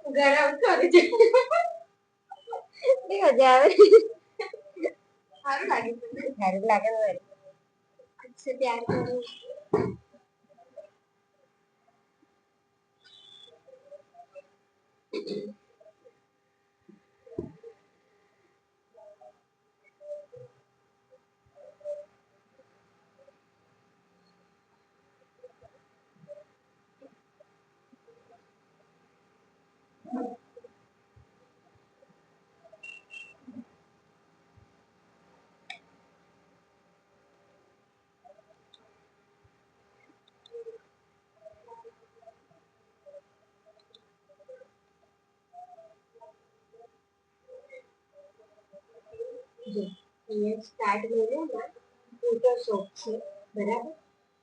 ગરમ કરી છે મજા આવે સારું લાગે સારું લાગે અચ્છા પ્યાર કરું અહીંયા સ્ટાર્ટ મેળવ્યું ને ફોટોશોપ છે બરાબર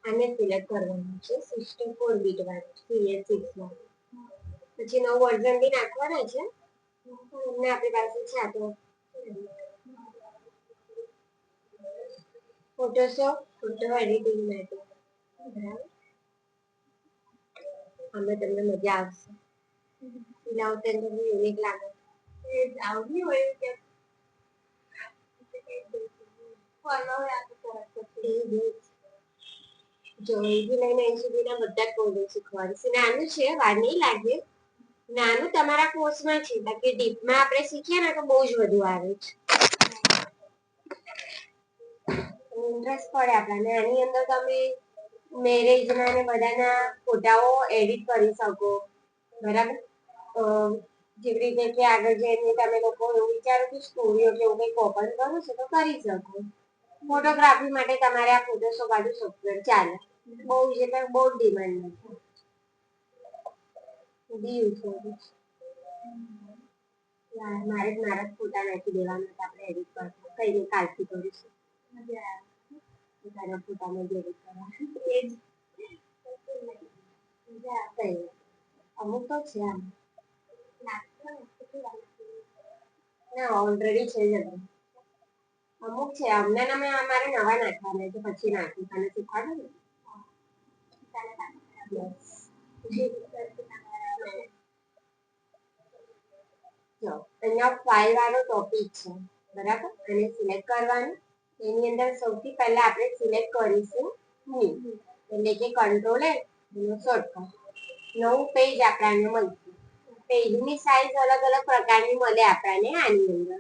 આને સિલેક્ટ કરવાનું છે 64 બીટ વાળું CS6 માં પછી નવું વર્ઝન બી નાખવાના છે અમને આપણી પાસે છે આ તો ફોટોશોપ ફોટો એડિટિંગ માટે બરાબર આમાં તમને મજા આવશે લાવતે તમને યુનિક લાગે એ આવડી હોય કે જો એથી લઈને અહીં સુધીના બધા કોડો શીખવાડશે નાનું છે વાર નહીં લાગે નાનું તમારા કોર્સમાં છે બાકી ડીપમાં આપણે શીખીએ ને તો બહુ જ બધું આવે છે ઇન્ટરેસ્ટ પડે આપણને આની અંદર તમે મેરેજના ને બધાના ફોટાઓ એડિટ કરી શકો બરાબર જેવી રીતે કે આગળ જઈને તમે લોકો એવું વિચારો કે સ્ટુડિયો કે એવું કંઈક ઓપન કરો છો તો કરી શકો ફોટોગ્રાફી માટે તમારે આ ફોટોશોપ વાળું સોફ્ટવેર ચાલે બહુ જ એટલે બહુ ડિમાન્ડ નથી યુઝ કરું મારે મારા ફોટા નાખી દેવાના આપણે એડિટ કરશું કઈ નહીં કાલથી કરીશું તારા ફોટામાં જ એડિટ કરવા અમુક તો છે આમ ના ઓલરેડી છે જ અમુક છે અમને અમારે નવા નાખવાના છે પછી નાખી તને શીખવાડું ને જો અહીંયા ફાઇલ વાળો ટોપિક છે બરાબર અને સિલેક્ટ કરવાનું એની અંદર સૌથી પહેલા આપણે સિલેક્ટ કરીશું ન્યૂ એટલે કે કંટ્રોલ એનો શોર્ટકટ નવું પેજ આપણને મળશે પેજની સાઈઝ અલગ અલગ પ્રકારની મળે આપણને આની અંદર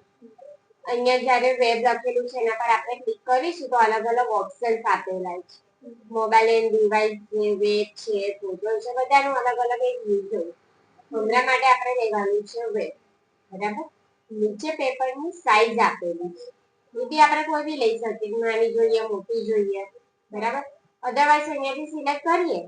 અહીંયા જ્યારે વેબ લખેલું છે એના પર આપણે ક્લિક કરીશું તો અલગ અલગ ઓપ્શન્સ આપેલા છે મોબાઈલ એન્ડ ડિવાઇસ છે વેબ છે ફોટો છે બધાનું અલગ અલગ એક યુઝ હોય હમણાં માટે આપણે લેવાનું છે વેબ બરાબર નીચે પેપરની સાઈઝ આપેલી છે એ બી આપણે કોઈ બી લઈ શકીએ નાની જોઈએ મોટી જોઈએ બરાબર અધરવાઇઝ અહીંયાથી સિલેક્ટ કરીએ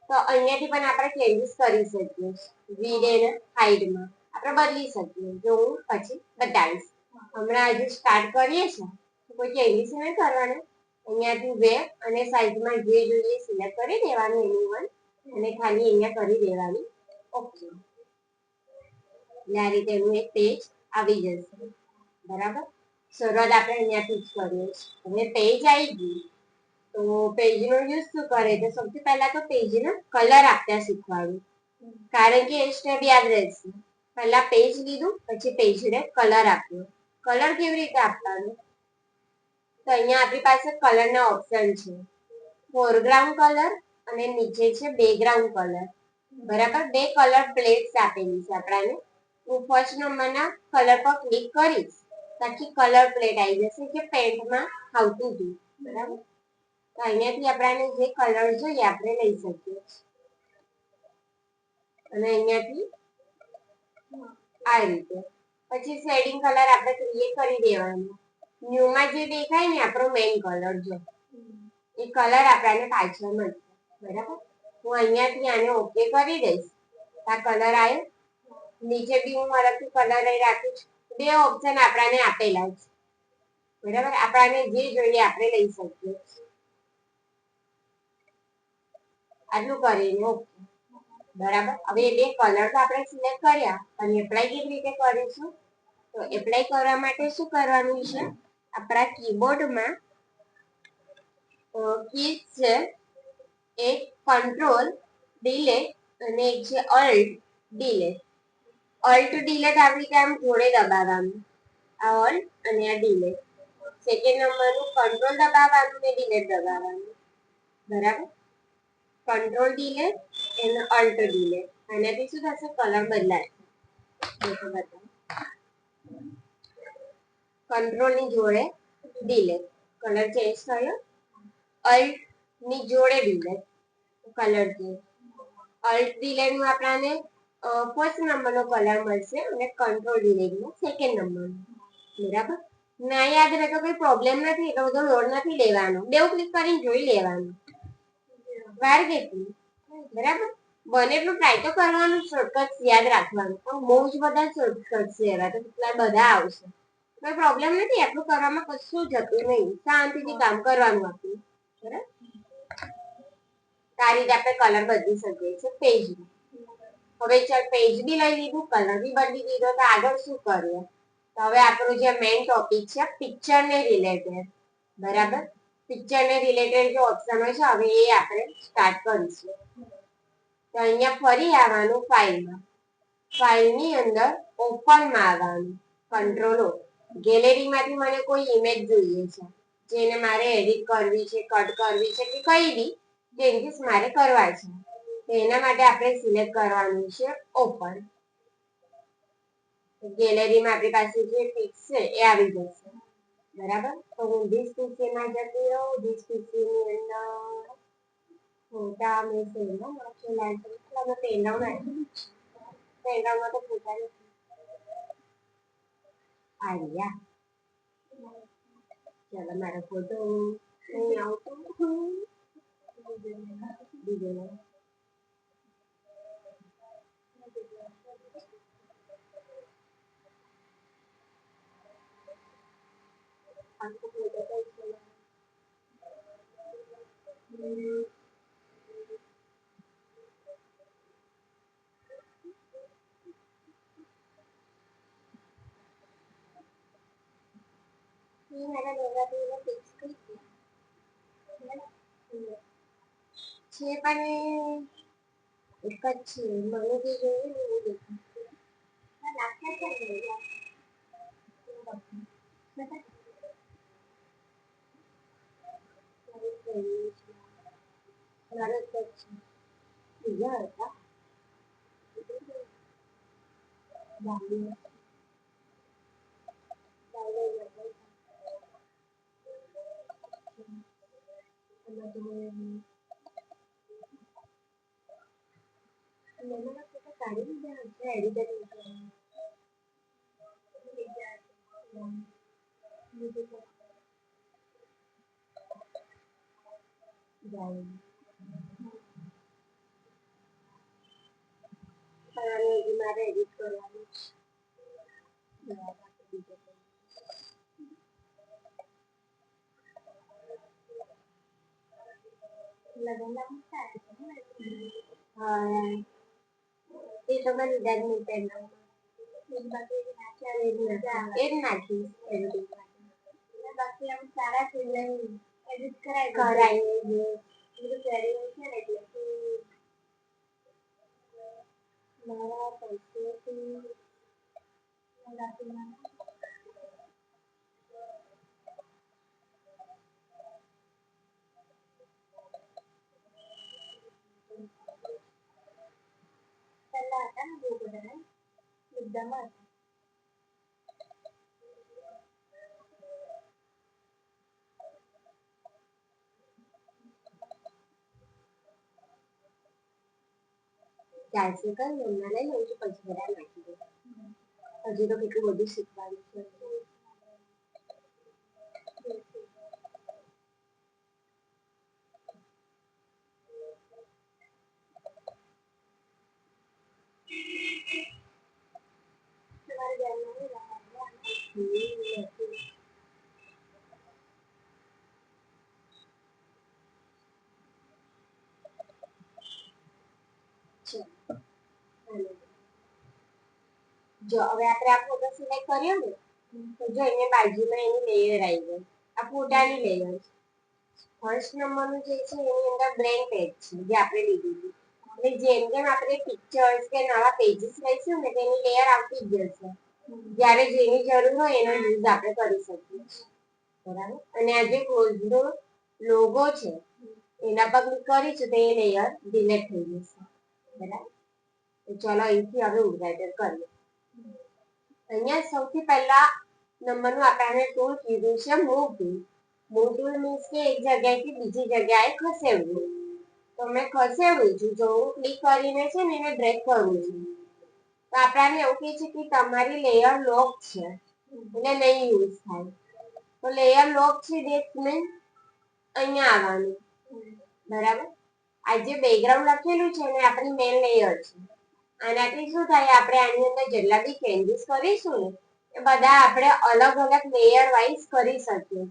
તો અહીંયાથી પણ આપણે ચેન્જીસ કરી શકીએ વિડ એન્ડ હાઇટમાં આપણે બદલી શકીએ જો હું પછી બતાવીશ હમણાં હજુ સ્ટાર્ટ કરીએ છીએ તો કોઈ ચેન્જીસ નહીં કરવાના અહીંયાથી વેબ અને સાઈઝમાં જે જોઈએ સિલેક્ટ કરી દેવાનું એની વન અને ખાલી અહીંયા કરી દેવાનું ઓકે આ રીતે એનું એક પેજ આવી જશે બરાબર શરૂઆત આપણે અહીંયાથી જ કરીએ છીએ હવે પેજ આવી ગયું તો પેજનો યુઝ શું કરે તો સૌથી પહેલા તો પેજનો કલર આપતા શીખવાડું કારણ કે એ સ્ટેપ યાદ રહેશે પહેલા પેજ લીધું પછી પેજને કલર આપ્યો કલર કેવી રીતે આપવાનો તો અહીંયા આપણી પાસે કલરના ઓપ્શન છે ફોરગ્રાઉન્ડ કલર અને નીચે છે બેકગ્રાઉન્ડ કલર બરાબર બે કલર પ્લેટ્સ આપેલી છે આપણાને હું ફર્સ્ટ નંબરના કલર પર ક્લિક કરીશ પછી કલર પ્લેટ આવી જશે કે પેન્ટમાં આવતું હતું બરાબર તો અહીંયાથી આપણને જે કલર જોઈએ આપણે લઈ શકીએ અને અહીંયાથી આ રીતે પછી શેડિંગ કલર આપણે ક્રિએટ કરી દેવાનો ન્યૂમાં જે દેખાય ને આપણો મેઇન કલર જો એ કલર આપણને પાછળ મળશે બરાબર હું અહીંયાથી આને ઓકે કરી દઈશ આ કલર આવ્યો નીચે બી હું અલગથી કલર રાખું છું બે ઓપ્શન આપણને આપેલા છે બરાબર આપણને જે જોઈએ આપણે લઈ શકીએ આટલું કરીને ઓકે બરાબર હવે બે કલર તો આપણે સિલેક્ટ કર્યા અને એપ્લાય કેવી રીતે કરીશું તો એપ્લાય કરવા માટે શું કરવાનું છે આપણા કીબોર્ડમાં કીઝ છે એક કંટ્રોલ ડિલેટ અને એક છે ઓલ્ટ ડિલેટ. ઓલ્ટ ડિલેટ આવી રીતે આમ જોડે દબાવવાનું, આ ઓલ્ટ અને આ ડિલેટ. સેકન્ડ નંબરનું કંટ્રોલ દબાવવાનું ને ડિલેટ દબાવવાનું, બરાબર. કંટ્રોલ ડિલેટ અને ઓલ્ટ ડિલેટ. આનાથી શું થશે? કલર બદલાય. કંટ્રોલ ની જોડે ડિલેટ, કલર ચેન્જ થયો. ઓલ્ટ ની જોડે delete, colour change. Alt delete માં આપણને ફર્સ્ટ નંબર નો કલર મળશે અને કંટ્રોલ ડિલેટ નો સેકન્ડ નંબર, બરાબર. ના યાદ રહે તો કોઈ પ્રોબ્લેમ નથી, એટલો બધો લોડ નથી લેવાનો, બેઉ ક્લિક કરીને જોઈ લેવાનું. વાર કેટલી, બરાબર. બને એટલું ટ્રાય તો કરવાનું, શોર્ટકટ યાદ રાખવાનું. પણ બહુ જ બધા શોર્ટકટ છે એવા તો કેટલા બધા આવશે. કોઈ પ્રોબ્લેમ નથી, આટલું કરવામાં કશું જતું નહીં, શાંતિથી કામ કરવાનું આપણું, બરાબર. આ રીતે આપણે કલર બદલી શકીએ છીએ પેજ. હવે ચાલ પેજ બી લઈ લીધું, કલર બી બદલી દીધો, તો આગળ શું કરીએ? તો હવે આપણો જે મેઇન ટોપિક છે પિક્ચર ને રિલેટેડ, બરાબર. પિક્ચર ને રિલેટેડ જે ઓપ્શનો છે હવે એ આપણે સ્ટાર્ટ કરીશું. તો અહીંયા ફરી આવવાનું ફાઇલમાં, ફાઇલની અંદર ઓપનમાં આવવાનું, કંટ્રોલ ઓ. ગેલેરીમાંથી મને કોઈ ઇમેજ જોઈએ છે, જેને મારે એડિટ કરવી છે, કટ કરવી છે કે કઈ બી ચેન્જીસ મારે કરવા છે. તો એના માટે આપણે સિલેક્ટ કરવાનું છે ઓપન. ગેલેરીમાં આપણી પાસે જે પિક્સ છે એ આવી જશે, બરાબર. તો હું ધીસ પીસીમાં જતી રહું, ધીસ પીસીની અંદર ફોટા મેં પેલા નાખેલા છે, એટલે પેલા નાખેલું છે. પેલામાં તો ફોટા નથી આવ્યા. ચાલો મારો ફોટો નહીં આવતો, બીજો આખો ફોટો કઈ છે? મારા નવરાત્રીનો ફિક્સ થઈ છે, પણ એક જ છે મને જે જોઈએ ને એ દેખાય. નાખ્યા છે ને મારે જ છે બીજા હતા બાંધીને કાઢી દીધા છે એડિટર મારે એડિટ કરવાનું હા એ તો મને લીધા જ નહીં પહેલા એ જ નાખીશ એડિટિંગ બાકી આમ સારા છે એડિટ કરાવી છે ને એટલે મારા પૈસેથી પહેલા હતા ને બહુ બધા એકદમ ચાલશે કઈ હમણાં લઈ લઉં છું પછી બધા નાખી દઉં. હજી તો કેટલું બધું શીખવાનું છે. જો હવે આપણે આ ફોટો સિલેક્ટ કર્યો ને, તો જો અહીંયા બાજુમાં એની લેયર આવી ગઈ, આ ફોટાની લેયર. ફર્સ્ટ નંબરનું જે છે એની અંદર બ્લેન્ક પેજ છે જે આપણે લીધું હતું. એટલે જેમ જેમ આપણે પિક્ચર્સ કે નવા પેજીસ લઈશું ને તેની લેયર આવતી જ જશે. જ્યારે જેની જરૂર હોય એનો યુઝ આપણે કરી શકીએ છીએ. બરાબર. અને આ જે ક્લોઝનો લોગો છે એના પર ક્લિક કરીશું તો એ લેયર ડિલીટ થઈ જશે. બરાબર. તો ચલો અહીંથી હવે ઉદ્ઘાટન કરીએ. અહીંયા સૌથી પહેલા નંબરનું આપણને ટૂલ કીધું છે move tool. Move tool means કે એક જગ્યાએથી બીજી જગ્યાએ ખસેડવું. તો મેં ખસેડું છું જો હું ક્લિક કરીને છે ને એને ડ્રેગ કરું છું તો આપણને એવું કહે છે કે તમારી લેયર લોક છે એટલે નહીં યુઝ થાય. તો લેયર લોક છે દેટ મીન્સ અહીંયા આવવાનું. બરાબર. આ જે બેકગ્રાઉન્ડ લખેલું છે ને આપણી મેઇન લેયર છે. આનાથી શું થાય આપણે આની અંદર જેટલા બી ચેન્જીસ કરીશું ને એ બધા આપણે અલગ અલગ લેયર વાઇઝ કરી શકીએ.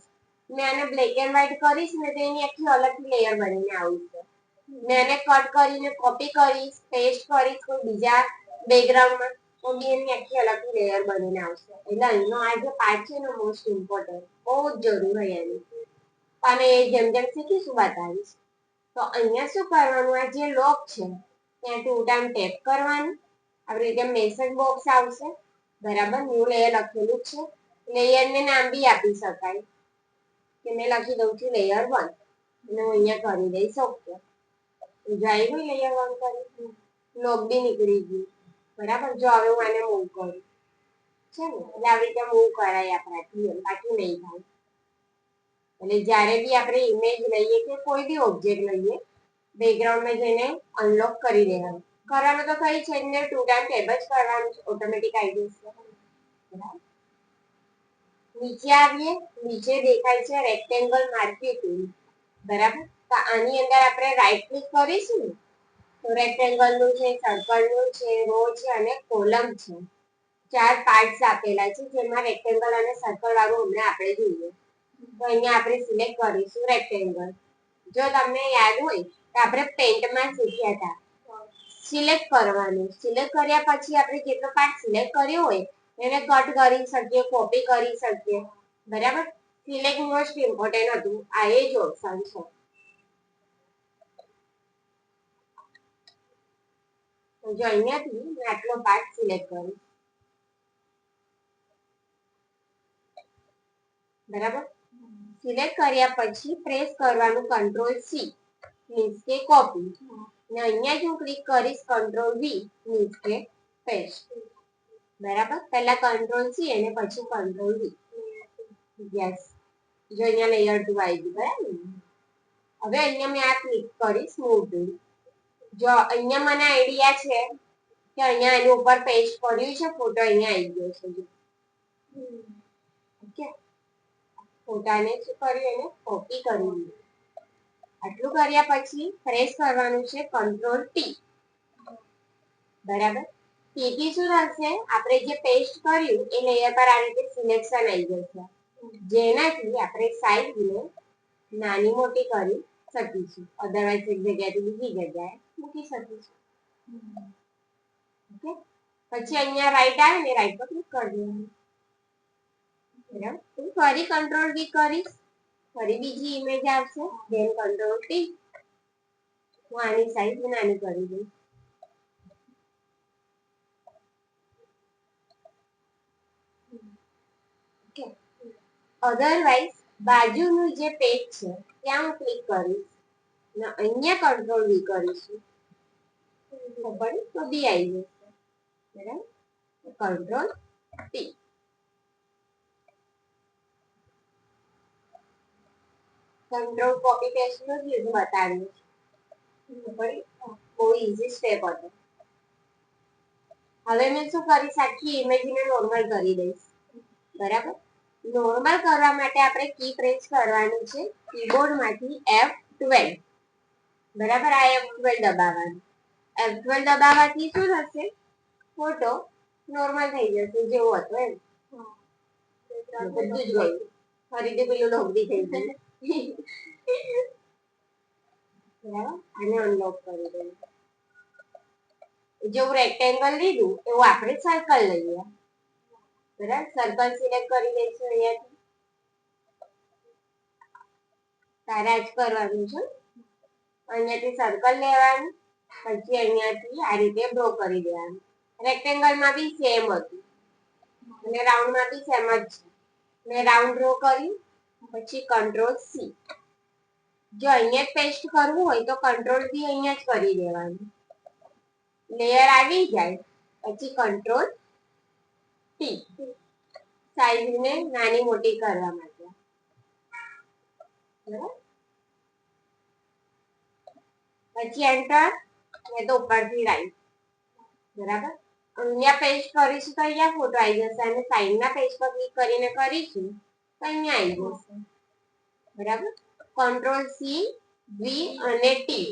મેં આને બ્લેક એન્ડ વ્હાઈટ કરીશ ને તો એની આખી અલગ લેયર બનીને આવશે. મેં આને કટ કરીને કોપી કરીશ પેસ્ટ કરીશ કોઈ બીજા બેકગ્રાઉન્ડમાં તો બી એની આખી અલગ લેયર બનીને આવશે. એટલે અહીંનો આ જે પાર્ટ છે ને મોસ્ટ ઇમ્પોર્ટન્ટ બહુ જ જરૂર હોય એની. અને જેમ જેમ શીખીશું બતાવીશ. તો અહીંયા શું કરવાનું આ જે લોક છે ત્યાં 2 ટાઈમ ટેપ કરવાનું. આવી રીતે મેસેજ બોક્સ આવશે. બરાબર. ન્યુ લેયર લખેલું છે. લેયરને નામ બી આપી શકાય કે મેં લખી દઉં છું લેયર 1 અને હું અહીંયા કરી દઈશ ઓકે. જાય ગયું લેયર 1 કરી લોક બી નીકળી ગયું. બરાબર. જો હવે હું આને મૂવ કરું છે ને એટલે આવી રીતે મૂવ કરાય આપણાથી બાકી નહીં થાય. એટલે જ્યારે બી આપણે ઇમેજ લઈએ કે કોઈ બી ઓબ્જેક્ટ લઈએ બેકગ્રાઉન્ડમાં જઈને અનલોક કરી દેવાનું. કરવાનું તો કઈ છે ને 2 ટાઈમ ટેપ જ કરવાનું છે ઓટોમેટિક આવી જશે. નીચે આવીએ. નીચે દેખાય છે રેક્ટેંગલ માર્ક્યું ટૂલ. બરાબર. તો આની અંદર આપણે રાઈટ ક્લિક કરીશું ને તો રેક્ટેંગલનું છે સર્કલનું છે રો છે અને કોલમ છે. 4 પાર્ટ્સ આપેલા છે જેમાં રેક્ટેંગલ અને સર્કલ વાળું હમણાં આપણે જોઈએ. તો અહીંયા આપણે સિલેક્ટ કરીશું રેક્ટેંગલ. જો તમને યાદ હોય તો આપણે પેન્ટમાં શીખ્યા હતા સિલેક્ટ કરવાનું. સિલેક્ટ કર્યા પછી આપણે જેટલો પાર્ટ સિલેક્ટ કર્યો હોય એને કટ કરી શકીએ કોપી કરી શકીએ. બરાબર. સિલેક્ટ મોસ્ટ ઇમ્પોર્ટન્ટ હતું આ એ જ ઓપ્શન છે. તો જો અહીંયાથી મેં આટલો પાર્ટ સિલેક્ટ કર્યો. બરાબર. સિલેક્ટ કર્યા પછી પ્રેસ કરવાનું કંટ્રોલ સી મીન્સ કે કોપી ને અહીંયા જો ક્લિક કરીશ કંટ્રોલ વી મીન્સ કે પેસ્ટ. બરાબર. પહેલા કંટ્રોલ સી અને પછી કંટ્રોલ વી. યસ. જો અહીંયા લેયર 2 આવી ગયું. બરાબર. હવે અહીંયા મેં આ ક્લિક કરીશ મૂવ ટૂલ. જો અહીંયા મને આઈડિયા છે કે અહીંયા એની ઉપર પેસ્ટ કર્યું છે ફોટો અહીંયા આવી ગયો છે. ઓકે. ફોટાને શું કર્યું એને કોપી કરી દીધું. આટલું કર્યા પછી પ્રેસ કરવાનું છે કંટ્રોલ ટી. બરાબર. ટીથી શું થશે આપણે જે પેસ્ટ કર્યું એ લેયર પર આ રીતે સિલેક્શન આવી જશે જેનાથી આપણે સાઈઝને નાની મોટી કરી શકીશું. અધરવાઇઝ એક જગ્યાએથી બીજી જગ્યાએ મૂકી શકીશું. ઓકે. પછી અહીંયા રાઈટ આવે ને રાઈટ પર ક્લિક કરી દેવાનું. બરાબર. હું ફરી કંટ્રોલ વી કરીશ ફરી બીજી ઇમેજ આવશે ધેન કંટ્રોલ ટી. હું આની સાઈઝ નાની કરી દઈશ. ઓકે. અધરવાઇઝ બાજુનું જે પેજ છે ત્યાં હું ક્લિક કરીશ અને અહીંયા કંટ્રોલ વી કરીશું ખબર તો બી આવી જશે. બરાબર. Control T. Control copy paste નું જ યુઝ બતાવ્યું છે. બહુ ઈઝી સ્ટેપ હતો. હવે મેં શું કરીશ આખી ઇમેજને નોર્મલ કરી દઈશ. બરાબર. નોર્મલ કરવા માટે આપણે કી પ્રેસ કરવાનું છે કીબોર્ડમાંથી F12. બરાબર. આ F12 દબાવવાનું. F12 દબાવવાથી શું થશે ફોટો નોર્મલ થઈ જશે જેવો હતો એમ. બધું જ ગયું. ફરીથી પેલું ડોગરી થઈ ગયું. બરાબર. આને અનલોક કરી દઈએ. જેવું રેક્ટેંગલ લીધું એવું આપણે સર્કલ લઈએ. બરાબર. સર્કલ સિલેક્ટ કરી દઈશું અહીંયાથી. તારે જ કરવાનું છે. અહીંયાથી સર્કલ લેવાનું, પછી અહીંયાથી આ રીતે ડ્રો કરી દેવાનું. રેક્ટેંગલમાં બી સેમ હતું અને રાઉન્ડમાં બી સેમ જ છે. મેં રાઉન્ડ ડ્રો કર્યું, પછી કંટ્રોલ સી. જો અહીંયા જ પેસ્ટ કરવું હોય તો કંટ્રોલ બી અહીંયા જ કરી દેવાનું. લેયર આવી જાય પછી કંટ્રોલ ટી, સાઈઝને નાની મોટી કરવા માટે. પછી એન્ટર, ને તો ઉપરથી રાઈટ. બરાબર. અહીંયા પેસ્ટ કરીશું તો અહીંયા ફોટો આવી જશે, અને સાઈડના પેજ પર ક્લિક કરીને કરીશું તો અહીંયા આવી જશે. બરાબર. કંટ્રોલ સી, વી અને ટી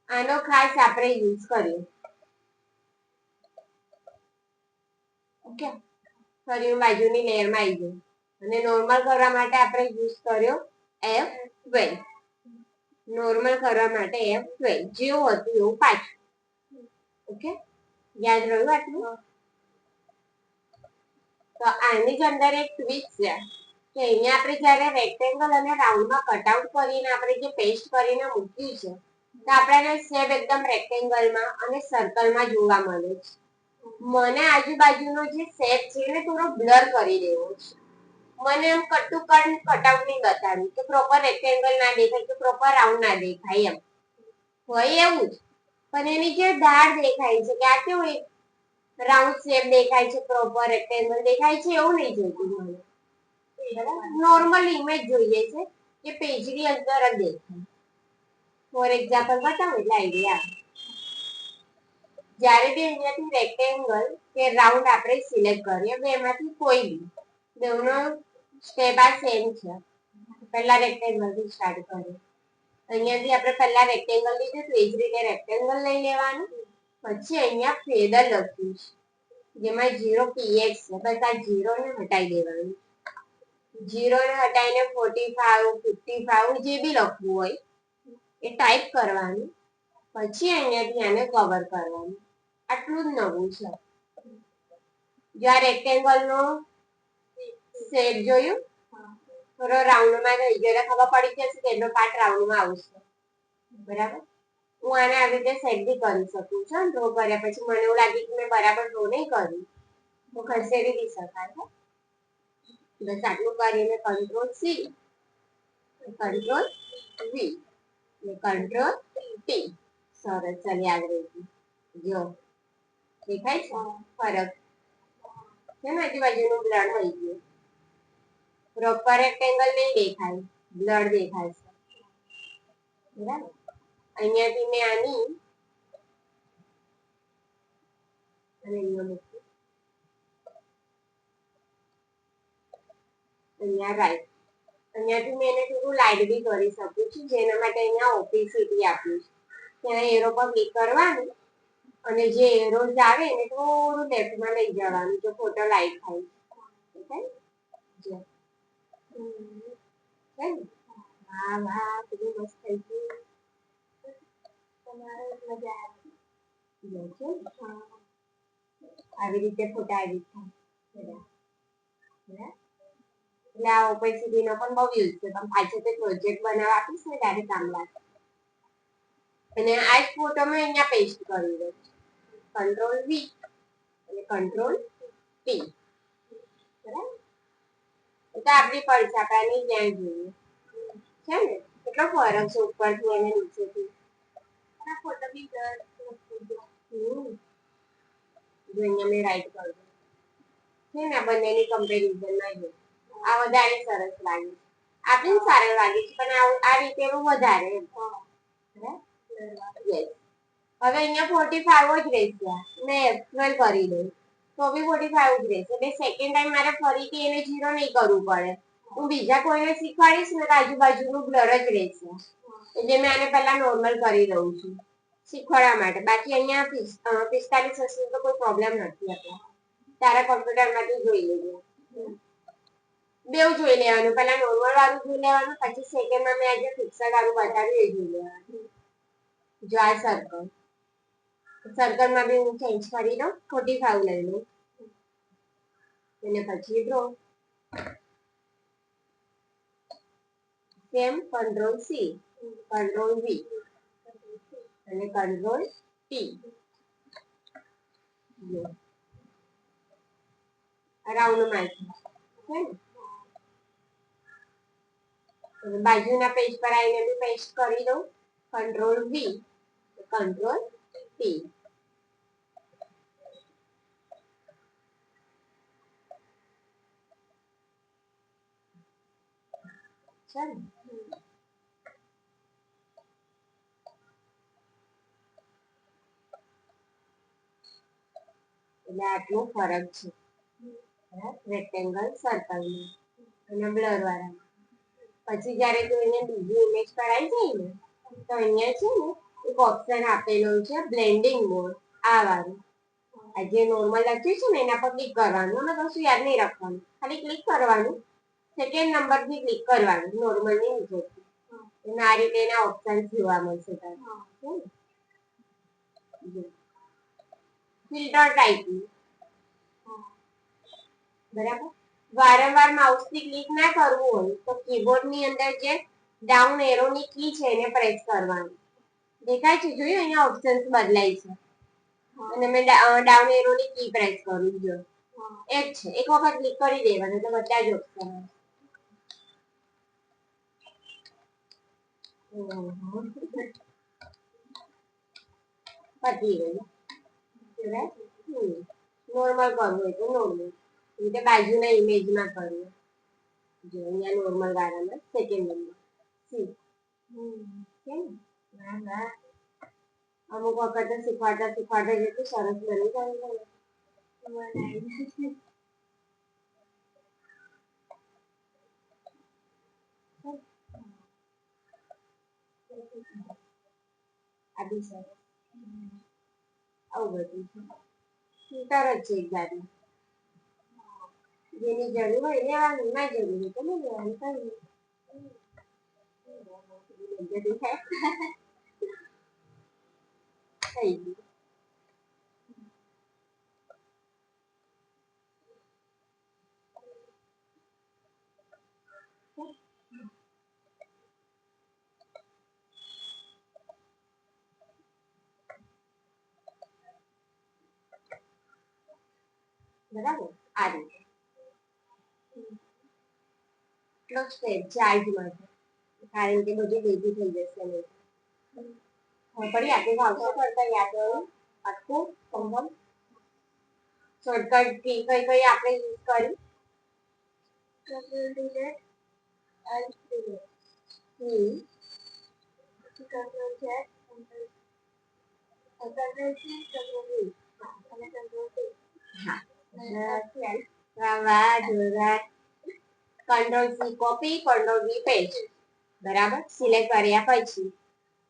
આનો ખાસ આપણે યુઝ કરીએ. ઓકે, ફરી હું બાજુની લેયરમાં આવી ગઈ અને નોર્મલ કરવા માટે આપણે યુઝ કર્યો F12. નોર્મલ કરવા માટે F12 જેવું હતું એવું પાછું. ઓકે, યાદ રહ્યું આટલું? તો આની જ અંદર એક ટ્વિક છે કે અહીંયા આપણે જ્યારે રેક્ટેંગલ અને રાઉન્ડમાં કટઆઉટ કરીને આપણે જે પેસ્ટ કરીને મૂક્યું છે તો આપણને સેમ એકદમ રેક્ટેંગલમાં અને સર્કલમાં જોવા મળે છે. મને આજુબાજુનો જે શેપ છે એને થોડો બ્લર કરી દેવો છે. મને એમ કટઆઉટ નહીં બતાવ્યું કે પ્રોપર રેક્ટેંગલ ના દેખાય કે પ્રોપર રાઉન્ડ ના દેખાય એમ હોય એવું જ, પણ એની જે ધાર દેખાય છે કે આ કેવું રાઉન્ડ શેપ દેખાય છે, પ્રોપર રેક્ટેંગલ દેખાય છે એવું નહીં જોઈતું મને. નોર્મલ ઇમેજ જોઈએ છે કે પેજની અંદર જ દેખાય. ફોર એક્ઝામ્પલ બતાવું એટલે આઈડિયા આવે. જ્યારે બી અહીંયાથી રેક્ટેંગલ કે રાઉન્ડ આપણે સિલેક્ટ કરીએ બેમાંથી કોઈ બી, બેવનો સ્ટેપ આ સેમ છે. પહેલા રેક્ટેંગલથી સ્ટાર્ટ કરીએ. અહીંયાથી આપણે પહેલા રેક્ટેંગલ લીધું તો એ જ રીતે રેક્ટેંગલ લઈ લેવાનું. પછી અહીંયા ફેદર લખ્યું છે જેમાં 0 px છે, બસ આ 0 ને હટાવી દેવાનું. 0 ને હટાવીને 45 55 જે બી લખવું હોય એ ટાઈપ કરવાનું. પછી અહીંયાથી આને કવર કરવાનું. આટલું જ નવું છે. જો આ રેક્ટેંગલ નો શેપ જોયું, થોડો રાઉન્ડમાં થઈ ગયો એટલે ખબર પડી જશે કે એનો પાર્ટ રાઉન્ડમાં આવશે. બરાબર. હું આને આવી રીતે સેટ બી કરી શકું છું. ડ્રો કર્યા પછી મને એવું લાગે કે મેં બરાબર ડ્રો નહીં કર્યું તો ખસેડી બી શકાય. બસ આટલું કરીને control C, control V, control T. સરસ, ચાલી આગળ જો દેખાય છે ફરક છે ને? આજુબાજુનું બ્લડ થઈ ગયું. પ્રોપર રેક્ટેંગલ નહીં દેખાય, બ્લડ દેખાય છે. બરાબર. અહીંયાથી મેં આની અને અહીંયા રાઈટ, અહીંયાથી મેં એને થોડું લાઈટ બી કરી શકું છું, જેના માટે અહીંયા ઓપેસિટી આપ્યું છે. ત્યાં એરો પર ક્લિક કરવાનું અને જે એરોઝ આવે એને થોડું લેફ્ટમાં લઈ જવાનું જો ફોટો લાઈટ થાય. હા વાહ, કેટલું મસ્ત થઈ ગયું. તમારે મજા આવે. આવી રીતે ફોટા એડિટ થાય. એટલે આ ઓપેસિટીનો પણ બહુ યુઝ છે. તમે પાછળ તે પ્રોજેક્ટ બનાવવા આપીશ ને ત્યારે કામ લાગે. અને આ જ ફોટો મેં અહીંયા પેસ્ટ કરી દઉં. કંટ્રોલ વી અને કંટ્રોલ ટી. બરાબર. તો આપણી પડશે આપણે જ્ઞાન જોઈએ છે ને કેટલો ફરક છે ઉપરથી અને નીચેથી. આ ફોટો બી જો અહીંયા મેં રાઈટ કર્યું છે ને, બંનેની કમ્પેરિઝનમાં જો આ વધારે સરસ લાગે છે. આ પણ સારું લાગે છે પણ આ રીતે એનું વધારે યસ. હવે અહીંયા 45 જ રહેશે. મેં F12 કરી દઉં તો બી 45 જ રહેશે. એટલે સેકન્ડ ટાઈમ મારે ફરીથી એને 0 નહીં કરવું પડે. હું બીજા કોઈને શીખવાડીશ ને તો આજુબાજુનું બ્લર જ રહેશે. એટલે મેં આને પહેલા નોર્મલ કરી દઉં છું શીખવાડવા માટે. બાકી અહીંયા 45 હશે તો કોઈ પ્રોબ્લેમ નથી આપણે. તારા કોમ્પ્યુટરમાંથી જોઈ લેજો. બેવ જોઈ લેવાનું. પહેલા નોર્મલ વાળું જોઈ લેવાનું, પછી સેકન્ડમાં મેં આજે ફિક્સર વાળું બતાવ્યું એ જોઈ લેવાનું. જો આ સર્કલમાં બી હું ચેન્જ કરી દઉં, 45 લઈ લઉં અને પછી draw. Same control C, control V અને કંટ્રોલ ટી. રાઉન્ડ માંથી છે ને બાજુના પેજ પર આવીને બી પેસ્ટ કરી દઉં, કંટ્રોલ વી, કંટ્રોલ ટી. છે ને એટલે આટલું ફરક છે રેક્ટેંગલ સર્કલમાં અને બ્લર વાળા. પછી જયારે તું એને બીજી ઇમેજ પર આવી જાય ને તો અહીંયા છે ને એક ઓપ્શન આપેલો છે બ્લેન્ડિંગ મોડ, આ વાળું. આ જે નોર્મલ લખ્યું છે ને એના પર ક્લિક કરવાનું, અને કશું યાદ નહીં રાખવાનું, ખાલી ક્લિક કરવાનું, સેકન્ડ નંબર થી ક્લિક કરવાનું નોર્મલ ની નીચેથી. આ રીતે એના ઓપ્શન જોવા મળશે તમને. ફિલ્ટર ટાઈપનું, બરાબર. વારંવાર માઉસ થી ક્લિક ના કરવું હોય તો કીબોર્ડ ની અંદર જે ડાઉન એરો ની કી છે એને પ્રેસ કરવાની. દેખાય છે? જોયું અહીંયા ઓપ્શન્સ બદલાય છે અને મેં ડાઉન એરો ની કી પ્રેસ કરું જો એ જ છે. એક વખત ક્લિક કરી દેવાનું એટલે બધા જ ઓપ્શન પતી ગયું. નોર્મલ કરવું હોય તો નોર્મલ, એટલે બાજુના ઇમેજમાં કરવું. જો અહીંયા નોર્મલ વાળામાં સેકન્ડ નંબર સી. અમુક વખત શીખવાડતા શીખવાડતા જેટલું સરસ બની જાય. આ બી સરસ. આવું બધું છે. ફિલ્ટર જ છે એક જાતનું. જેની જરૂર હોય લેવાનું, ના જરૂર હોય તો નહીં લેવાનું, થઈ ગયું. બરાબર, આ રીતે એટલો જ સ્ટેપ છે આજ માટે, કારણ કે બધું ભેગું થઈ જશે નહીં. પડી આપણે ભાવશો કરતા યાદ હોય આખું સંભવ. શોર્ટકટ કી કઈ કઈ આપણે યુઝ કરી? Control delete and delete. Control Z, control C, control V અને કંટ્રોલ ટી. હા, વાહ વાહ, જોરદાર. Control C copy, control V paste. બરાબર, સિલેક્ટ કર્યા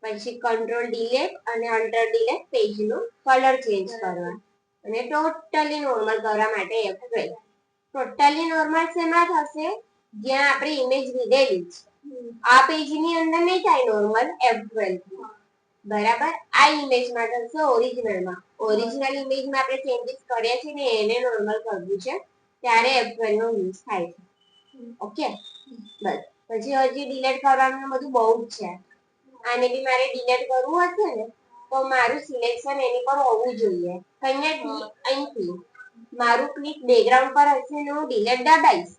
પછી કંટ્રોલ ડિલીટ અને અલ્ટર ડિલીટ પેજનો કલર ચેન્જ કરવા અને ટોટલી નોર્મલ કરવા માટે F12. ટોટલી નોર્મલ શેમાં થશે? જ્યાં આપણે ઇમેજ લીધેલી છે આ પેજની અંદર નહીં થાય નોર્મલ, F12. બરાબર, આ ઇમેજમાં થશે ઓરિજિનલમાં. ઓરિજિનલ ઇમેજમાં આપણે ચેન્જીસ કર્યા છે ને એને નોર્મલ કરવું છે ત્યારે F12 નો યુઝ થાય છે. ઓકે, બસ. પછી હજી ડિલીટ કરવાનું બધું બહુ જ છે. આને બી મારે ડિલીટ કરવું હશે ને તો મારું સિલેક્શન એની પર હોવું જોઈએ. અહીંથી મારું ક્લિક બેકગ્રાઉન્ડ પર હશે ને હું ડિલીટ દબાઈશ,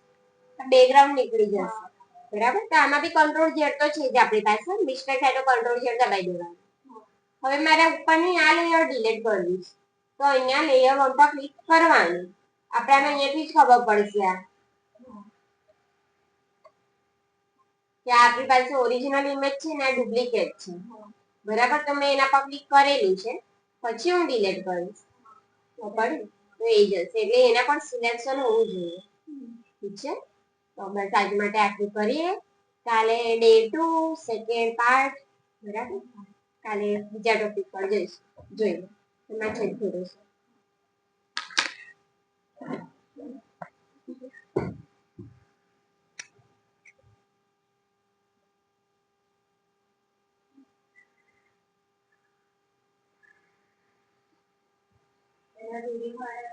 બેકગ્રાઉન્ડ નીકળી જશે. બરાબર, તો આમાં બી કંટ્રોલ ઝેડ તો છે જ આપણી પાસે, મિસ્ટેક થાય તો કંટ્રોલ ઝેડ દબાઈ દેવાનું. હવે મારે ઉપરની આ લેયર ડિલીટ કરવી છે તો અહીંયા લેયર 1 પર ક્લિક કરવાનું. આપણને અહીંયાથી જ ખબર પડશે આ કે આપણી પાસે ઓરિજિનલ ઇમેજ છે ને આ ડુપ્લિકેટ છે. બરાબર, તો મેં એના પર ક્લિક કરેલું છે, પછી હું ડિલીટ કરીશ તો એ જશે. એટલે એના પર સિલેક્શન હોવું જોઈએ. ઠીક છે, તો બસ આજ માટે આટલું કરીએ. કાલે ડે 2 સેકન્ડ પાર્ટ. બરાબર, કાલે બીજા ટોપિક પર જોઈએ. એમાં છે થોડું એના વિડીયો